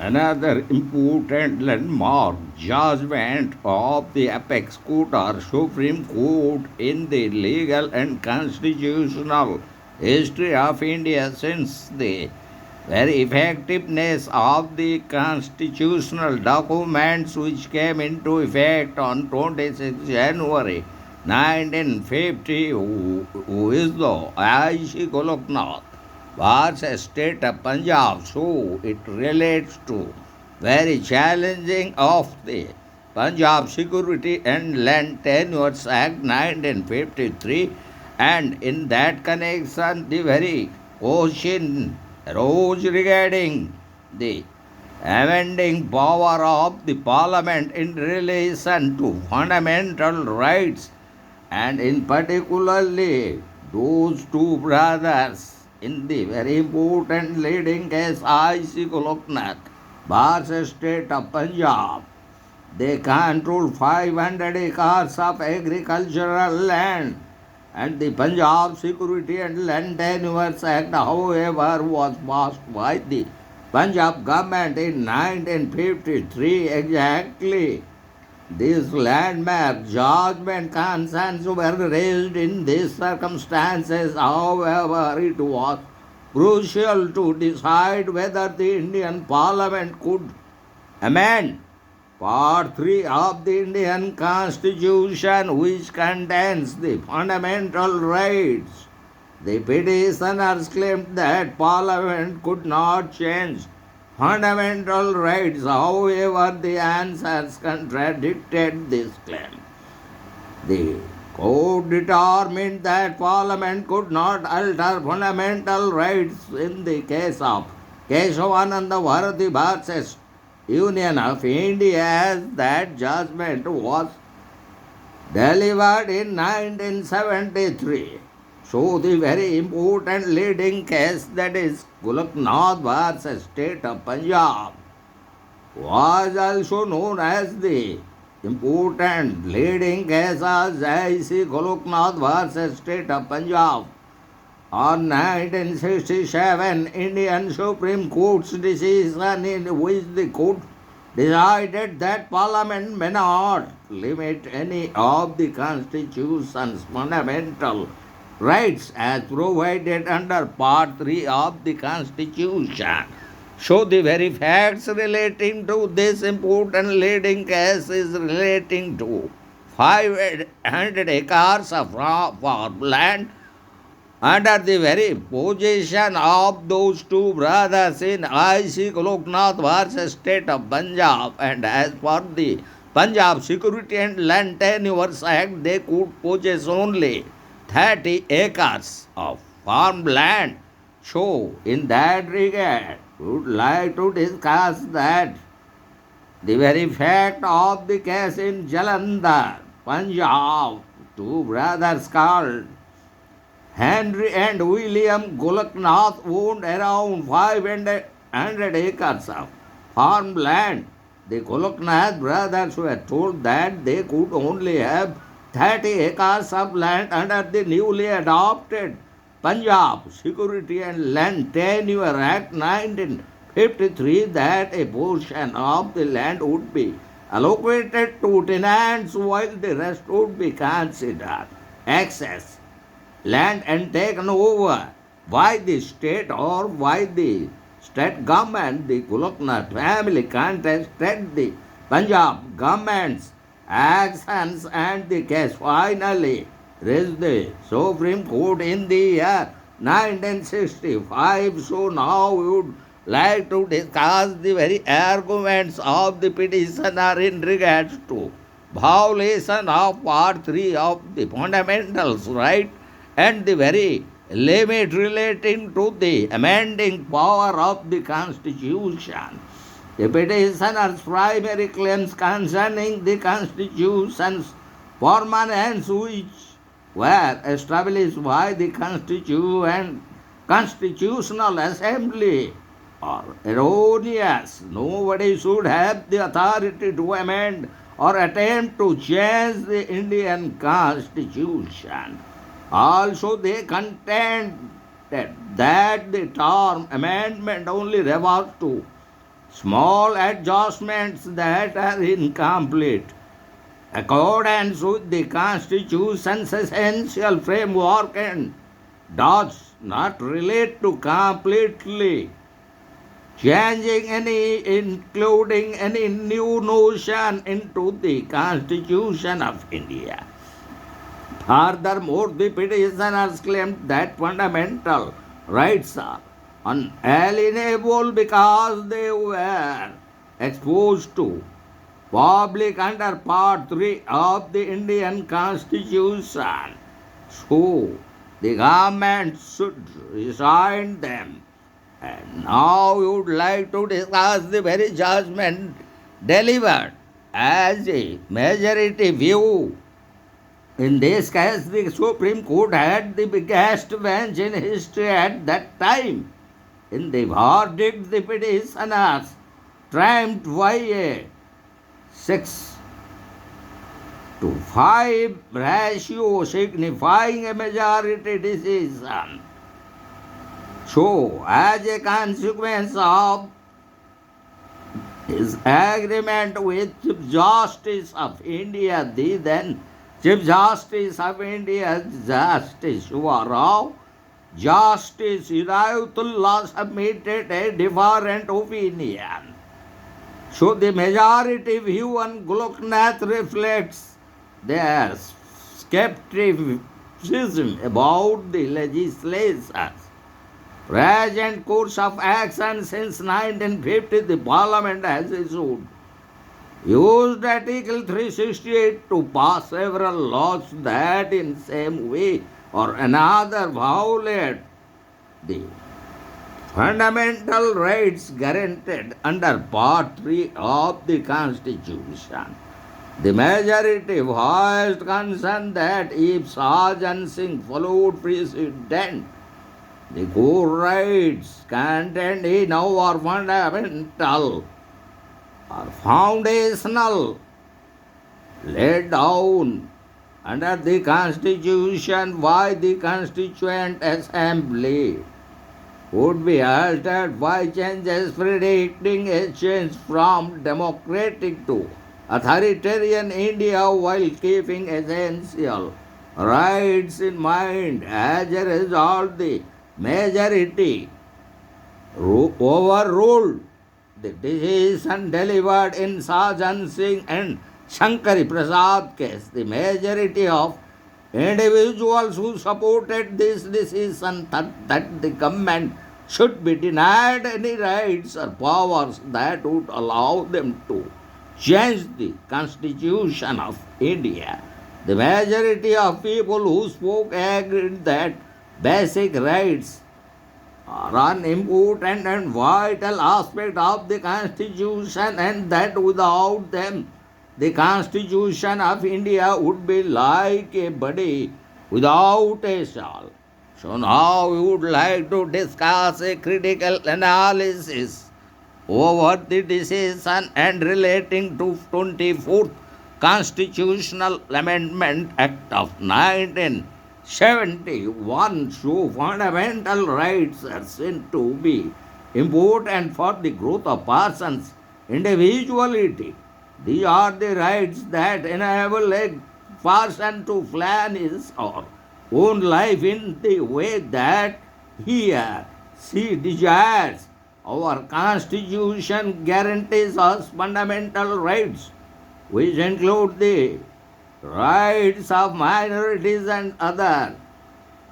Another important landmark judgment of the apex court or Supreme Court in the legal and constitutional history of India since the very effectiveness of the constitutional documents which came into effect on 26 January 1950, who is the I.C.Golakhanath vs.State of Punjab, so it relates to very challenging of the Punjab Security and Land Tenures Act 1953, and in that connection the very question arose regarding the amending power of the parliament in relation to fundamental rights, and in particularly those two brothers in the very important leading case I.C.Golakhanath vs. State of Punjab. They control 500 acres of agricultural land, and the Punjab Security and Land Tenures Act, however, was passed by the Punjab government in 1953 exactly. These landmark judgment concerns were raised in these circumstances. However, it was crucial to decide whether the Indian Parliament could amend Part 3 of the Indian Constitution, which contains the fundamental rights. The petitioners claimed that Parliament could not change fundamental rights. However, the answers contradicted this claim. The court determined that Parliament could not alter fundamental rights in the case of Keshavananda Bharati vs. Union of India, as that judgment was delivered in 1973. So the very important leading case, that is Golaknath vs. State of Punjab, was also known as the important leading case as I.C.Golakhanath vs. State of Punjab. On 1967, Indian Supreme Court's decision in which the court decided that Parliament may not limit any of the Constitution's fundamental rights as provided under Part 3 of the Constitution. So the very facts relating to this important leading case is relating to 500 acres of farmland under the very possession of those two brothers in I.C.Golakhanath vs. State of Punjab, and as per the Punjab Security and Land Tenures Act, they could possess only 30 acres of farmland. So, in that regard, we would like to discuss that the very fact of the case in Jalandhar, Punjab, two brothers called Henry and William Golaknath owned around 500 acres of farmland. The Golaknath brothers were told that they could only have 30 acres of land under the newly adopted Punjab Security and Land Tenure Act 1953, that a portion of the land would be allocated to tenants while the rest would be considered excess land and taken over by the state or by the state government. The Golaknath family contested the Punjab government's actions, and the case finally reached the Supreme Court in the year 1965. So now we would like to discuss the very arguments of the petitioner in regards to violation of Part 3 of the Fundamentals Right and the very limit relating to the amending power of the Constitution. The petitioner's primary claims concerning the Constitution's permanence, which were established by the Constitutional Assembly, are erroneous. Nobody should have the authority to amend or attempt to change the Indian Constitution. Also, they contend that the term amendment only refers to small adjustments that are incomplete. Accordance with the Constitution's essential framework and does not relate to completely changing any, including any new notion into the Constitution of India. Furthermore, the petitioners claimed that fundamental rights are unalienable because they were exposed to public under Part 3 of the Indian Constitution. So, the government should resign them. And now we would like to discuss the very judgment delivered as a majority view. In this case, the Supreme Court had the biggest bench in history at that time. In the verdict, the petitioners triumphed by a 6-5 ratio, signifying a majority decision. So, as a consequence of his agreement with Chief Justice of India, the then Chief Justice of India, Justice Shivarao, Justice Hidayatullah submitted a different opinion. So the majority view on Golakhanath reflects their skepticism about the legislation's present course of action. Since 1950, the Parliament has used Article 368 to pass several laws that in same way or another violate the fundamental rights guaranteed under Part 3 of the Constitution. The majority voiced concern that if Sergeant Singh followed precedent, the core rights contained in our fundamental or foundational laid down under the Constitution by the Constituent Assembly would be altered by changes predicting a change from democratic to authoritarian India while keeping essential rights in mind. As a result, the majority overruled the decision delivered in Sergeant Singh and Shankari Prasad case. The majority of individuals who supported this decision thought that the government should be denied any rights or powers that would allow them to change the Constitution of India. The majority of people who spoke agreed that basic rights are an important and vital aspect of the Constitution and that without them the Constitution of India would be like a body without a soul. So now we would like to discuss a critical analysis over the decision and relating to 24th Constitutional Amendment Act of 1971. So fundamental rights are seen to be important for the growth of persons' individuality. These are the rights that enable a person to plan his or own life in the way that he or she desires. Our Constitution guarantees us fundamental rights, which include the rights of minorities and others.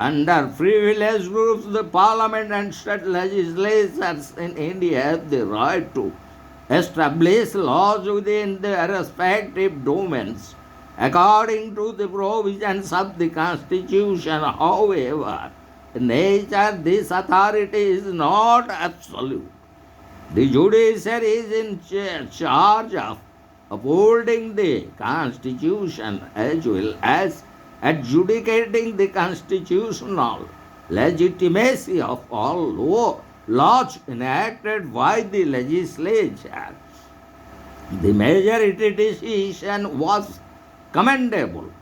Under privileged groups, the Parliament and state legislatures in India have the right to establish laws within their respective domains according to the provisions of the Constitution. However, in nature, this authority is not absolute. The judiciary is in charge of upholding the Constitution as well as adjudicating the constitutional legitimacy of all laws enacted by the legislature. The majority decision was commendable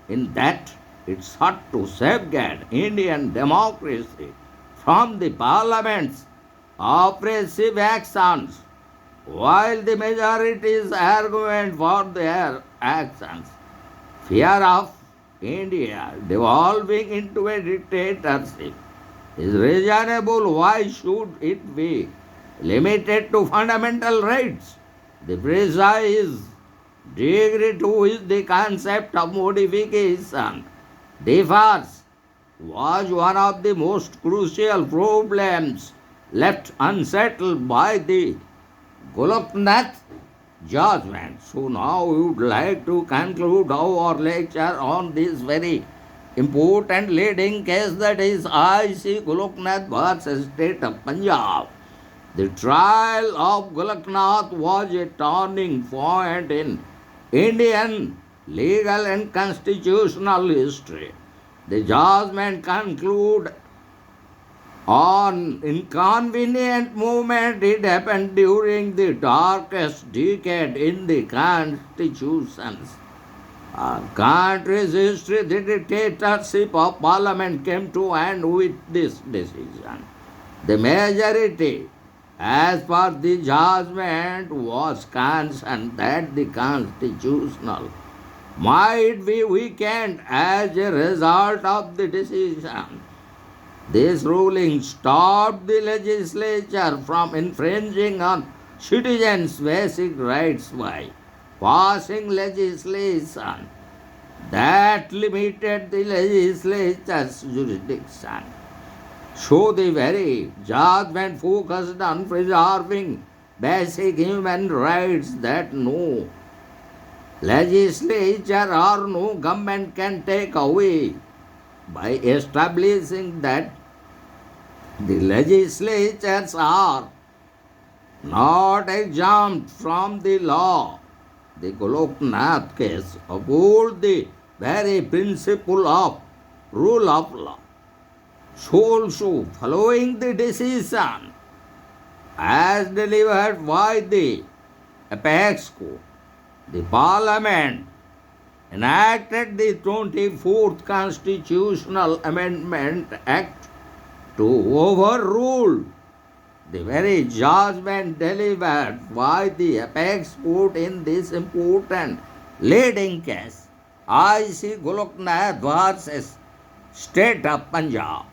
in that it sought to safeguard Indian democracy from the Parliament's oppressive actions. while the majority's argument for their actions, fear of India devolving into a dictatorship, is reasonable. Why should it be limited to fundamental rights? The precise degree to which the concept of modification differs was one of the most crucial problems left unsettled by the Goloknath judgment. So now we would like to conclude our lecture on this very important leading case, that is I.C.Golakhanath vs. State of Punjab. The trial of Goloknath was a turning point in Indian legal and constitutional history. The judgment concluded on inconvenient moment. It happened during the darkest decade in the constitution's country's history. The dictatorship of parliament came to end with this decision. The majority, as per the judgment, was concerned that the constitutional might be weakened as a result of the decision. This ruling stopped the legislature from infringing on citizens' basic rights by passing legislation that limited the legislature's jurisdiction. So the very judgment focused on preserving basic human rights that no legislature or no government can take away, by establishing that the legislatures are not exempt from the law. The Goloknath case upholds the very principle of rule of law. So also, following the decision as delivered by the apex court, the Parliament enacted the 24th Constitutional Amendment Act to overrule the very judgment delivered by the apex court in this important leading case, I.C.Golakhanath vs. State of Punjab.